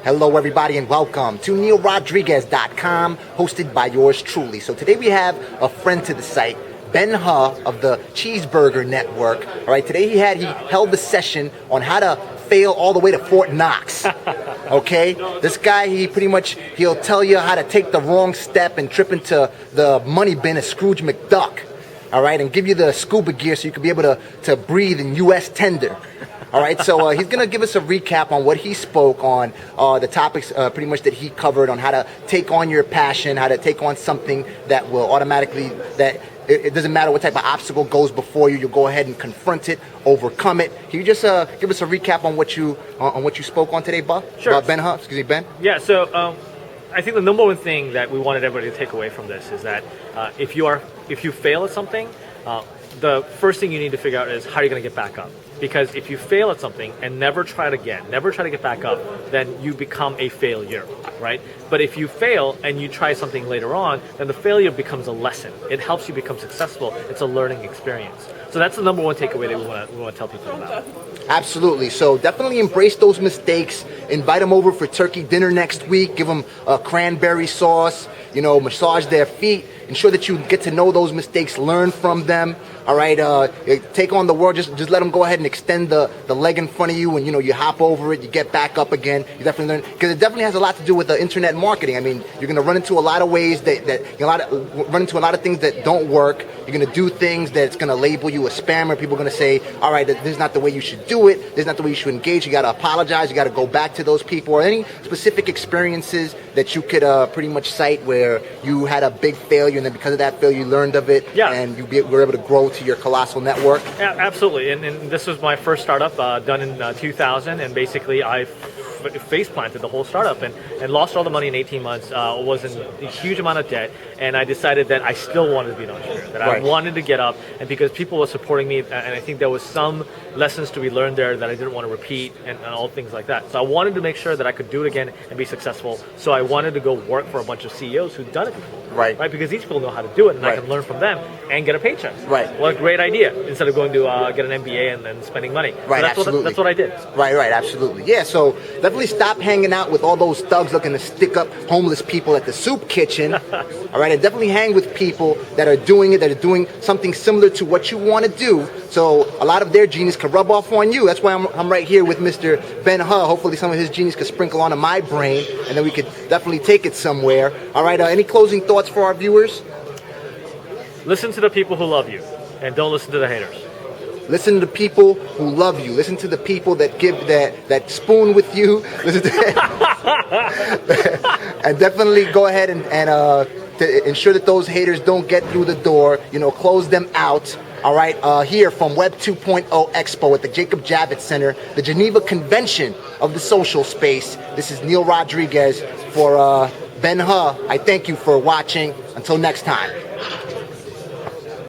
Hello, everybody, and welcome to NeilRodriguez.com, hosted by yours truly. So today we have a friend to the site, Ben Huh of the Cheeseburger Network. All right, today he held a session on how to fail all the way to Fort Knox. Okay, this guy, he'll tell you how to take the wrong step and trip into the money bin of Scrooge McDuck. All right, and give you the scuba gear so you can be able to breathe in U.S. tender. All right, so he's going to give us a recap on what he spoke on, the topics pretty much that he covered on how to take on your passion, how to take on something that will automatically, that it doesn't matter what type of obstacle goes before you, you'll go ahead and confront it, overcome it. Can you just give us a recap on what you spoke on today, Buck? Sure. About Ben Huh, excuse me, Ben? Yeah, so I think the number one thing that we wanted everybody to take away from this is that if you fail at something, the first thing you need to figure out is how you're going to get back up. Because if you fail at something and never try it again, never try to get back up, then you become a failure, right? But if you fail and you try something later on, then the failure becomes a lesson. It helps you become successful. It's a learning experience. So that's the number one takeaway that we want to tell people about. Absolutely. So definitely embrace those mistakes. Invite them over for turkey dinner next week. Give them a cranberry sauce. Massage their feet. Ensure that you get to know those mistakes. Learn from them. All right. Take on the world. Just let them go ahead and extend the leg in front of you, and you hop over it. You get back up again. You definitely learn, because it definitely has a lot to do with the internet marketing. I mean, you're going to run into a lot of ways run into a lot of things that don't work. You're going to do things that's going to label you a spammer. People are going to say, all right, this is not the way you should do it. This is not the way you should engage. You got to apologize. You got to go back to those people. Or any specific experiences that you could pretty much cite where you had a big failure, and then because of that failure, you learned of it, and you were able to grow to your colossal network. Yeah, absolutely. And this was my first startup done in 2000, and basically I face planted the whole startup and lost all the money in 18 months, was in a huge amount of debt, and I decided that I still wanted to be an entrepreneur, that I wanted to get up, and because people were supporting me, and I think there was some lessons to be learned there that I didn't want to repeat, and all things like that. So I wanted to make sure that I could do it again and be successful, so I wanted to go work for a bunch of CEOs who'd done it before. Right? Because these people know how to do it, and I can learn from them and get a paycheck. Right. What a great idea, instead of going to get an MBA and then spending money. Right, So that's what I did. Right, absolutely. Yeah, so definitely stop hanging out with all those thugs looking to stick up homeless people at the soup kitchen. All right, and definitely hang with people that are doing it, that are doing something similar to what you want to do. So a lot of their genius can rub off on you. That's why I'm right here with Mr. Ben Huh. Hopefully some of his genius could sprinkle onto my brain, and then we could definitely take it somewhere. All right, any closing thoughts for our viewers? Listen to the people who love you, and don't listen to the haters. Listen to the people who love you. Listen to the people that give that spoon with you. Listen to and definitely go ahead and to ensure that those haters don't get through the door. Close them out. All right, here from Web 2.0 Expo at the Jacob Javits Center, the Geneva Convention of the social space. This is Neil Rodriguez for Ben Huh. I thank you for watching. Until next time.